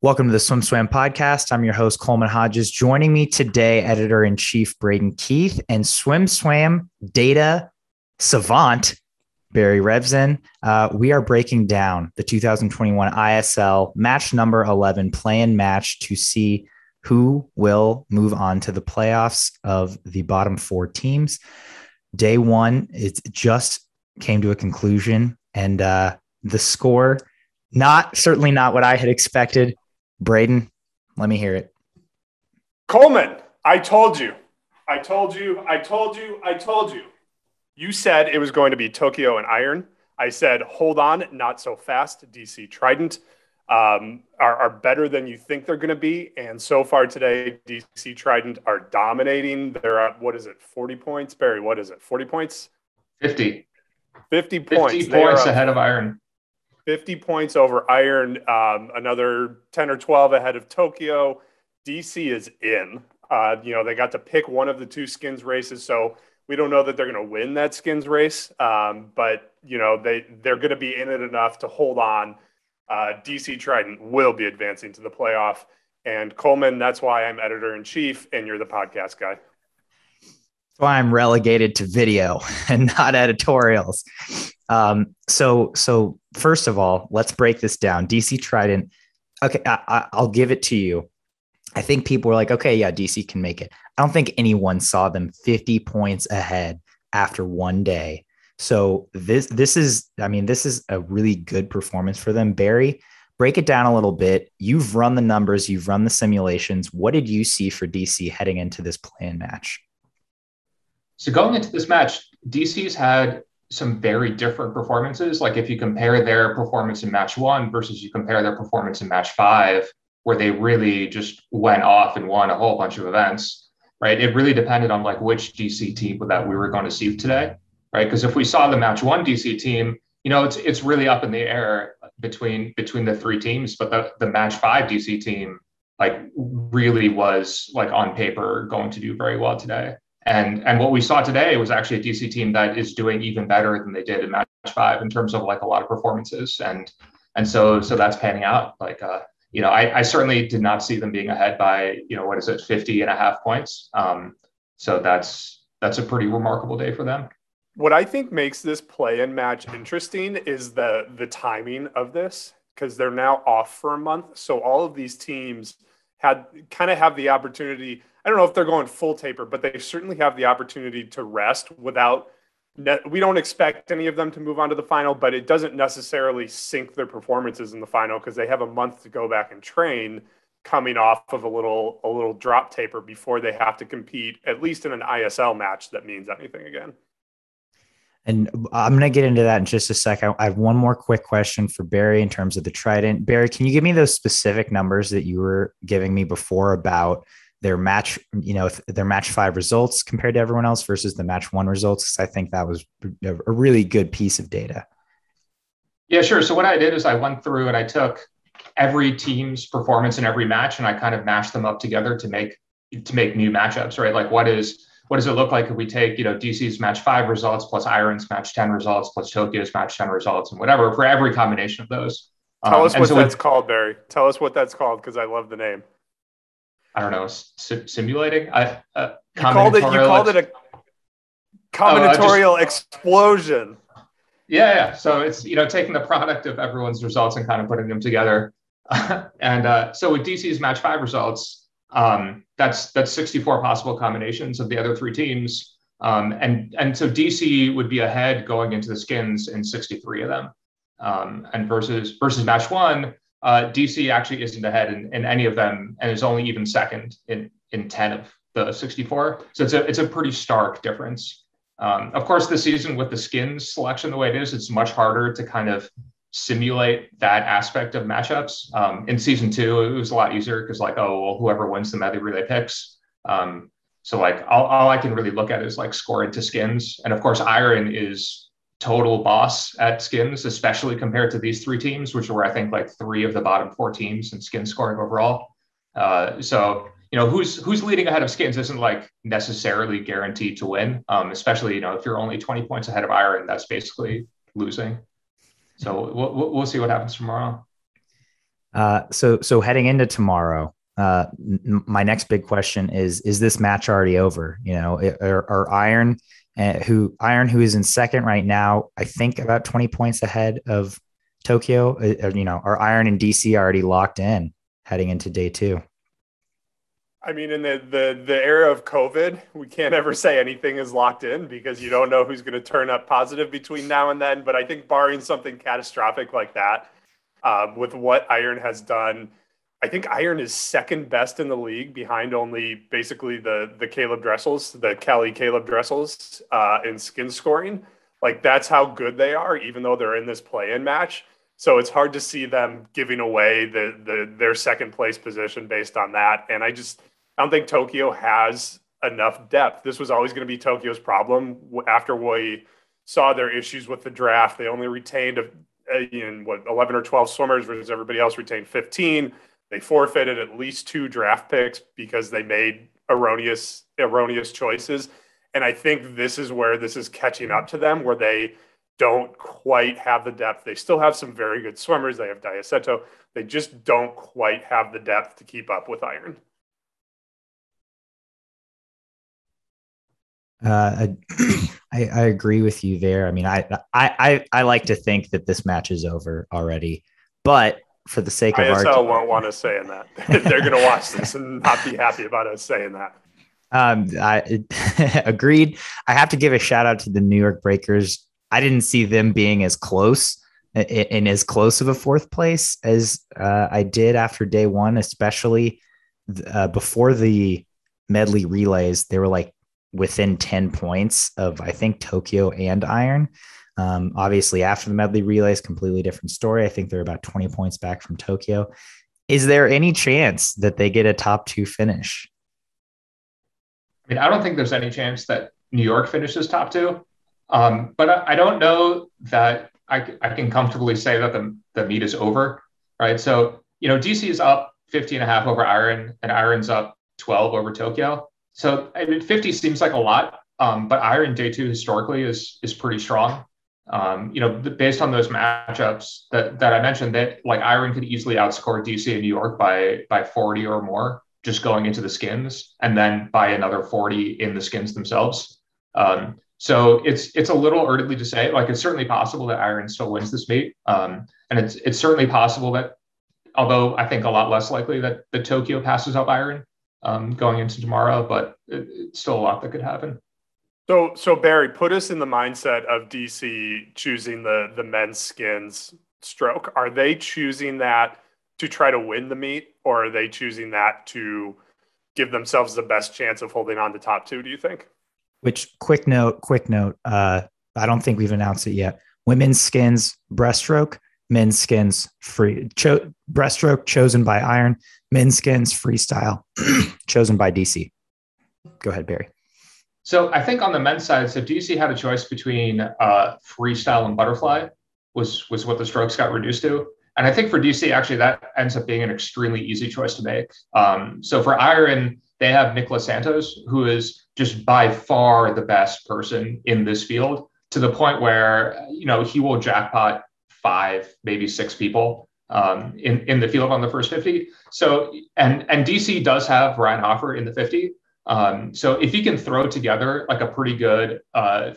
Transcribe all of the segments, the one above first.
Welcome to the SwimSwam podcast. I'm your host, Coleman Hodges. Joining me today, editor-in-chief Braden Keith and SwimSwam data savant, Barry Revzin. We are breaking down the 2021 ISL match number 11 play-in match to see who will move on to the playoffs of the bottom four teams. Day one, it just came to a conclusion, and the score, certainly not what I had expected. Braden, let me hear it. Coleman, I told you. You said it was going to be Tokyo and Iron. I said, hold on, not so fast. DC Trident are better than you think they're going to be. And so far today, DC Trident are dominating. They're at, 40 points? Barry, what is it, 40 points? 50. 50 points. 50 points ahead of Iron. 50 points over Iron, another 10 or 12 ahead of Tokyo. DC is in. They got to pick one of the two skins races, so we don't know that they're going to win that skins race. But they're going to be in it enough to hold on. DC Trident will be advancing to the playoff. And Coleman, that's why I'm editor-in-chief, and you're the podcast guy. That's why I'm relegated to video and not editorials. So first of all, let's break this down. DC Trident. Okay. I'll give it to you. I think people were like, okay, yeah, DC can make it. I don't think anyone saw them 50 points ahead after one day. So this is a really good performance for them. Barry, break it down a little bit. You've run the numbers, you've run the simulations. What did you see for DC heading into this play-in match? So going into this match, DC's had some very different performances. Like if you compare their performance in match one versus you compare their performance in match five, where they really just went off and won a whole bunch of events, right? It really depended on like which DC team that we were going to see today, right? Because if we saw the match one DC team, it's really up in the air between the three teams. But the match five DC team like really was like on paper going to do very well today. And what we saw today was actually a DC team that is doing even better than they did in match five in terms of like a lot of performances. And so that's panning out. Like, I certainly did not see them being ahead by, 50 and a half points. So that's a pretty remarkable day for them. What I think makes this play-in match interesting is the timing of this, because they're now off for a month. So all of these teams have the opportunity. I don't know if they're going full taper, but they certainly have the opportunity to rest without. We don't expect any of them to move on to the final, but it doesn't necessarily sink their performances in the final because they have a month to go back and train, coming off of a little drop taper before they have to compete, at least in an ISL match that means anything again. And I'm going to get into that in just a second. I have one more quick question for Barry in terms of the Trident. Barry, can you give me those specific numbers that you were giving me before about their match, their match five results compared to everyone else versus the match one results? Because I think that was a really good piece of data. Yeah, sure. So what I did is I went through and I took every team's performance in every match and I kind of mashed them up together to make new matchups, right? Like what does it look like if we take, DC's match five results plus Iron's match 10 results plus Tokyo's match 10 results and whatever for every combination of those. Tell us what that's called, Barry. Tell us what that's called, because I love the name. I don't know, simulating. You called it a combinatorial explosion. Yeah. So it's taking the product of everyone's results and kind of putting them together. And so with DC's match five results, that's 64 possible combinations of the other three teams, and so DC would be ahead going into the skins in 63 of them, and versus match one. DC actually isn't ahead in any of them and is only even second in 10 of the 64. So it's a pretty stark difference. Of course, this season with the skins selection the way it is, it's much harder to kind of simulate that aspect of matchups. In season two, it was a lot easier because whoever wins the medley relay picks. So like all I can really look at is like score into skins. And of course, Iron is total boss at skins, especially compared to these three teams, which were, I think, like three of the bottom four teams in skin scoring overall. So who's leading ahead of skins isn't like necessarily guaranteed to win, especially, if you're only 20 points ahead of Iron, that's basically losing. So we'll see what happens tomorrow. So heading into tomorrow, my next big question is this match already over? You know, are Iron, who is in second right now, I think about 20 points ahead of Tokyo. You know, are Iron and DC already locked in heading into day two? I mean, in the era of COVID, we can't ever say anything is locked in because you don't know who's going to turn up positive between now and then. But I think barring something catastrophic like that, with what Iron has done, I think Iron is second best in the league behind only basically the Caleb Dressels, the Kelly Caleb Dressels in skin scoring. Like that's how good they are, even though they're in this play-in match. So it's hard to see them giving away their second place position based on that. And I don't think Tokyo has enough depth. This was always going to be Tokyo's problem. After we saw their issues with the draft, they only retained 11 or 12 swimmers, versus everybody else retained 15. They forfeited at least 2 draft picks because they made erroneous choices. And I think this is where this is catching up to them, where they don't quite have the depth. They still have some very good swimmers. They have Diaceto. They just don't quite have the depth to keep up with Iron. I agree with you there. I mean, I like to think that this match is over already, but for the sake of ISL won't want us saying that. They're going to watch this and not be happy about us saying that. I agreed. I have to give a shout out to the New York Breakers. I didn't see them being as close in as close of a fourth place as I did after day one, especially before the medley relays. They were like within 10 points of, I think, Tokyo and Iron. Obviously, after the medley relays, completely different story. I think they're about 20 points back from Tokyo. Is there any chance that they get a top 2 finish? I mean, I don't think there's any chance that New York finishes top 2. But I don't know that I can comfortably say that the meet is over, right? So, you know, DC is up 50.5 over Iron, and Iron's up 12 over Tokyo. So I mean, 50 seems like a lot, but Iron day 2 historically is pretty strong. You know, based on those matchups that I mentioned, that like Iron could easily outscore DC and New York by 40 or more just going into the skins, and then by another 40 in the skins themselves. So it's a little early to say. Like, it's certainly possible that Iron still wins this meet, and it's certainly possible that, although I think a lot less likely, that the Tokyo passes up Iron going into tomorrow, but it's still a lot that could happen. So Barry, put us in the mindset of DC choosing the men's skins stroke. Are they choosing that to try to win the meet, or are they choosing that to give themselves the best chance of holding on to top 2, do you think? Which, quick note, I don't think we've announced it yet. Women's skins breaststroke, men's skins free. Breaststroke chosen by Iron, men's skins freestyle chosen by DC. Go ahead, Barry. So I think on the men's side, so DC had a choice between freestyle and butterfly was what the strokes got reduced to. And I think for DC, actually, that ends up being an extremely easy choice to make. So for Iron, they have Nicolas Santos, who is just by far the best person in this field, to the point where, you know, he will jackpot 5, maybe 6 people in the field on the first 50. So, and DC does have Ryan Hoffer in the 50. So if he can throw together like a pretty good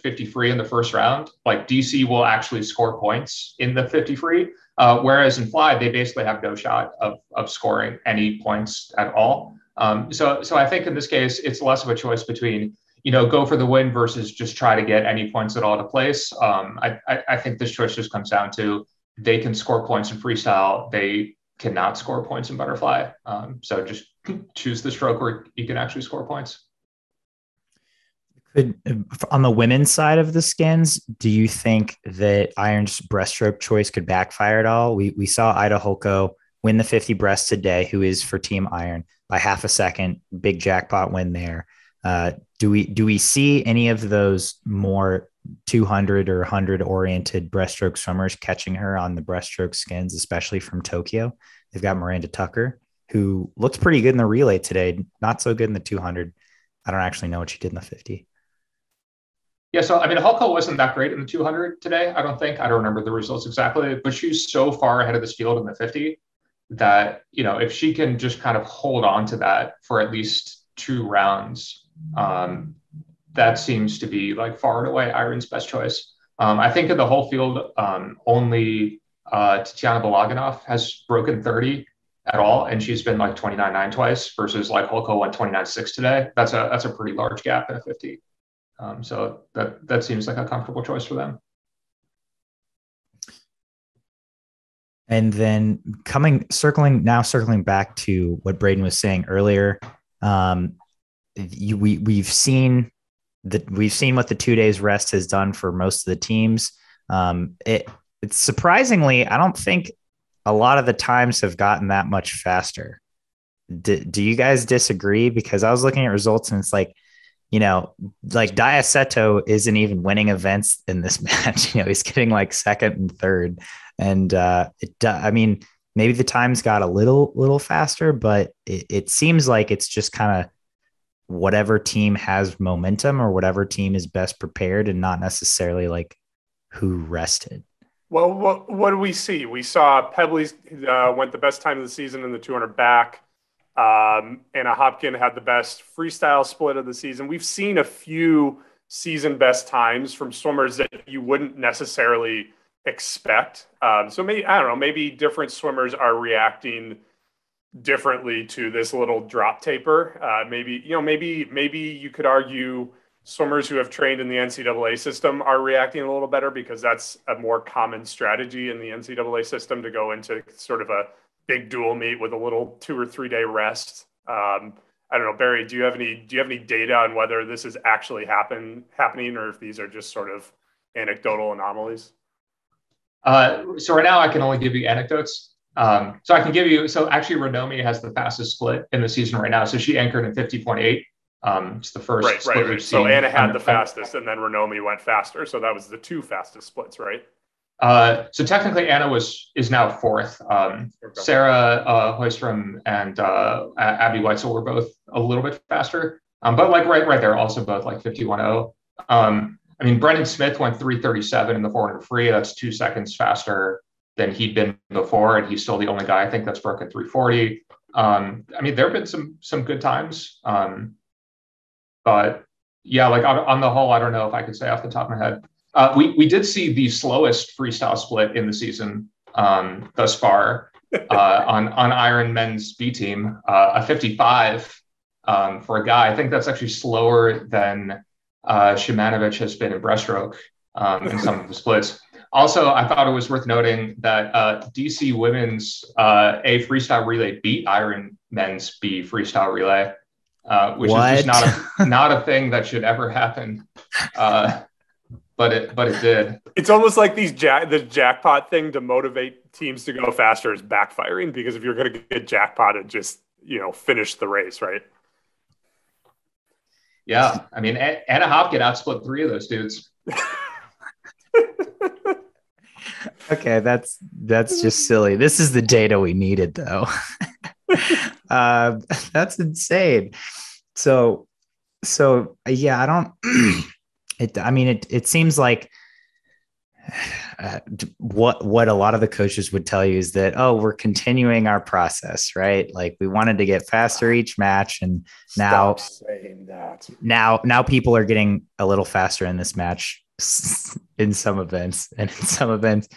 50 free in the first round, like DC will actually score points in the 50 free. Whereas in fly, they basically have no shot of scoring any points at all. So I think in this case, it's less of a choice between, you know, go for the win versus just try to get any points at all to place. I think this choice just comes down to they can score points in freestyle. They cannot score points in butterfly. So just choose the stroke where you can actually score points. On the women's side of the skins, do you think that Iron's breaststroke choice could backfire at all? We saw Ida Holko win the 50 breast today, who is for Team Iron, by half a second. Big jackpot win there. Do we see any of those more 200 or 100 oriented breaststroke swimmers catching her on the breaststroke skins, especially from Tokyo? They've got Miranda Tucker, who looked pretty good in the relay today. Not so good in the 200. I don't actually know what she did in the 50. Yeah, so I mean, Holko wasn't that great in the 200 today, I don't think. I don't remember the results exactly, but she's so far ahead of this field in the 50 that, if she can just kind of hold on to that for at least 2 rounds, that seems to be like far and away Iron's best choice. I think in the whole field, only Tatiana Balaganov has broken 30 at all, and she's been like 29.9 twice versus like Holko went 29.6 today. That's a pretty large gap in a 50. So that seems like a comfortable choice for them. And then circling back to what Braden was saying earlier, we've seen what the 2 days rest has done for most of the teams. It's surprisingly, I don't think a lot of the times have gotten that much faster. Do you guys disagree? Because I was looking at results and it's like, like Diaceto isn't even winning events in this match. He's getting like second and third. And maybe the times got a little faster, but it seems like it's just kind of whatever team has momentum or whatever team is best prepared, and not necessarily like who rested. Well, what do we see? We saw Pebley's went the best time of the season in the 200 back. Anna Hopkin had the best freestyle split of the season. We've seen a few season best times from swimmers that you wouldn't necessarily expect. So maybe, I don't know, maybe different swimmers are reacting differently to this little drop taper. Maybe you could argue swimmers who have trained in the NCAA system are reacting a little better because that's a more common strategy in the NCAA system to go into sort of a big dual meet with a little 2 or 3 day rest. I don't know, Barry, do you have any data on whether this is actually happening or if these are just sort of anecdotal anomalies? So right now I can only give you anecdotes. So actually Renomi has the fastest split in the season right now. So she anchored in 50.8. It's the first split we've seen. So Anna had the fastest and then Renomi went faster. So that was the 2 fastest splits, right? So technically Anna is now 4th. Sarah Hoistrom and Abby Weitzel were both a little bit faster. But like right there, also both like 51.0. Brendan Smith went 3:37 in the 400 free. That's 2 seconds faster than he'd been before, and he's still the only guy I think that's broken 3:40. There have been some good times, but yeah, like on the whole, I don't know if I could say off the top of my head. We did see the slowest freestyle split in the season thus far on Iron Men's B team, a 55 for a guy. I think that's actually slower than Shimanovic has been in breaststroke in some of the splits. Also, I thought it was worth noting that DC Women's A freestyle relay beat Iron Men's B freestyle relay, which is just not a thing that should ever happen. But it did. It's almost like the jackpot thing to motivate teams to go faster is backfiring, because if you're going to get jackpotted, just finish the race, right? Yeah, Anna Hopkin outsplit 3 of those dudes. Okay, that's just silly. This is the data we needed, though. That's insane. So yeah, I don't. It seems like what a lot of the coaches would tell you is that, we're continuing our process, right? Like, we wanted to get faster each match, and now stop saying that. Now people are getting a little faster in this match in some events, and in some events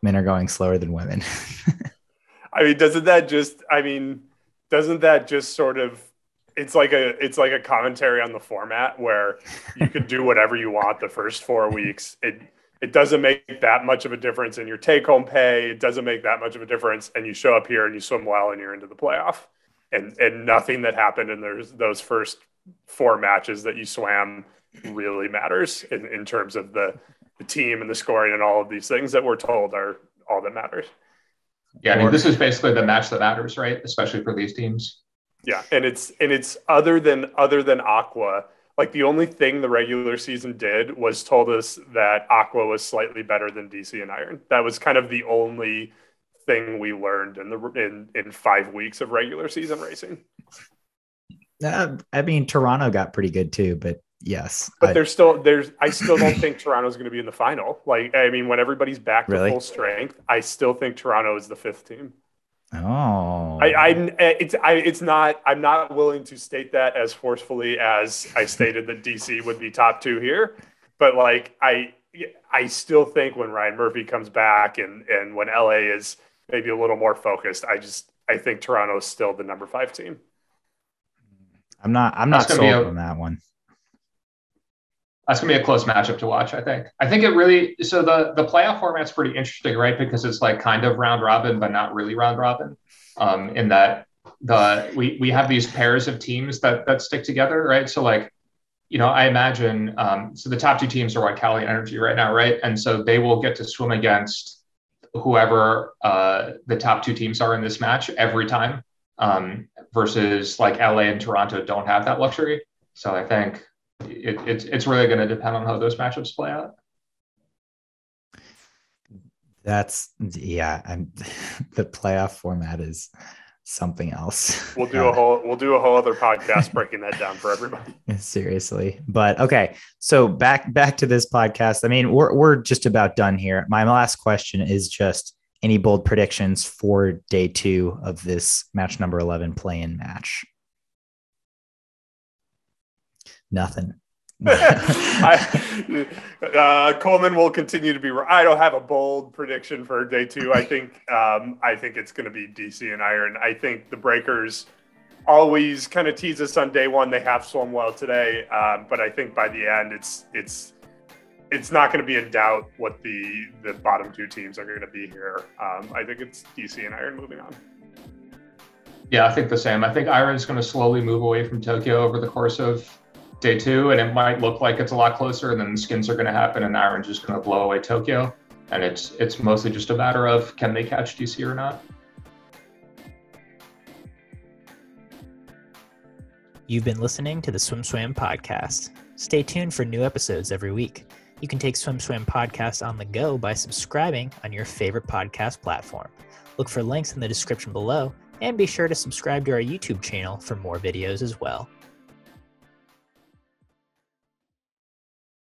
men are going slower than women. Doesn't that just sort of, it's like a commentary on the format where you could do whatever you want the first 4 weeks. It doesn't make that much of a difference in your take-home pay. It doesn't make that much of a difference, and you show up here and you swim well and you're into the playoff. And nothing that happened in those first 4 matches that you swam really matters in terms of the team and the scoring and all of these things that we're told are all that matters. Yeah, this is basically the match that matters, right? Especially for these teams. Yeah, and it's other than Aqua. Like, the only thing the regular season did was told us that Aqua was slightly better than DC and Iron. That was kind of the only thing we learned in 5 weeks of regular season racing. Toronto got pretty good too, but yes. But I still don't think Toronto's going to be in the final. Like, when everybody's back to full strength, I still think Toronto is the 5th team. Oh, I'm not willing to state that as forcefully as I stated that DC would be top 2 here, but like I still think when Ryan Murphy comes back and when LA is maybe a little more focused, I think Toronto is still the number 5 team. I'm not sold on that one. That's gonna be a close matchup to watch. I think it really. So the playoff format's pretty interesting, right? Because it's like kind of round robin, but not really round robin. In that we have these pairs of teams that stick together, right? So like, I imagine. So the top 2 teams are what, Cali and Energy right now, right? And so they will get to swim against whoever the top 2 teams are in this match every time. Versus like LA and Toronto don't have that luxury. So I think it's really going to depend on how those matchups play out. The playoff format is something else. We'll do a whole other podcast breaking that down for everybody. Seriously. But okay. So back to this podcast. I mean, we're just about done here. My last question is just any bold predictions for day 2 of this match number 11 play-in match? Nothing. Coleman will continue to be. I don't have a bold prediction for day 2. I think it's going to be DC and Iron. I think the Breakers always kind of tease us on day 1. They have swum well today, but I think by the end, it's not going to be in doubt what the bottom 2 teams are going to be here. I think it's DC and Iron moving on. Yeah, I think the same. I think Iron's going to slowly move away from Tokyo over the course of day 2, and it might look like it's a lot closer, and then the skins are going to happen, and Iron's just going to blow away Tokyo. And it's mostly just a matter of, can they catch DC or not? You've been listening to the SwimSwam podcast. Stay tuned for new episodes every week. You can take SwimSwam podcast on the go by subscribing on your favorite podcast platform. Look for links in the description below, and be sure to subscribe to our YouTube channel for more videos as well.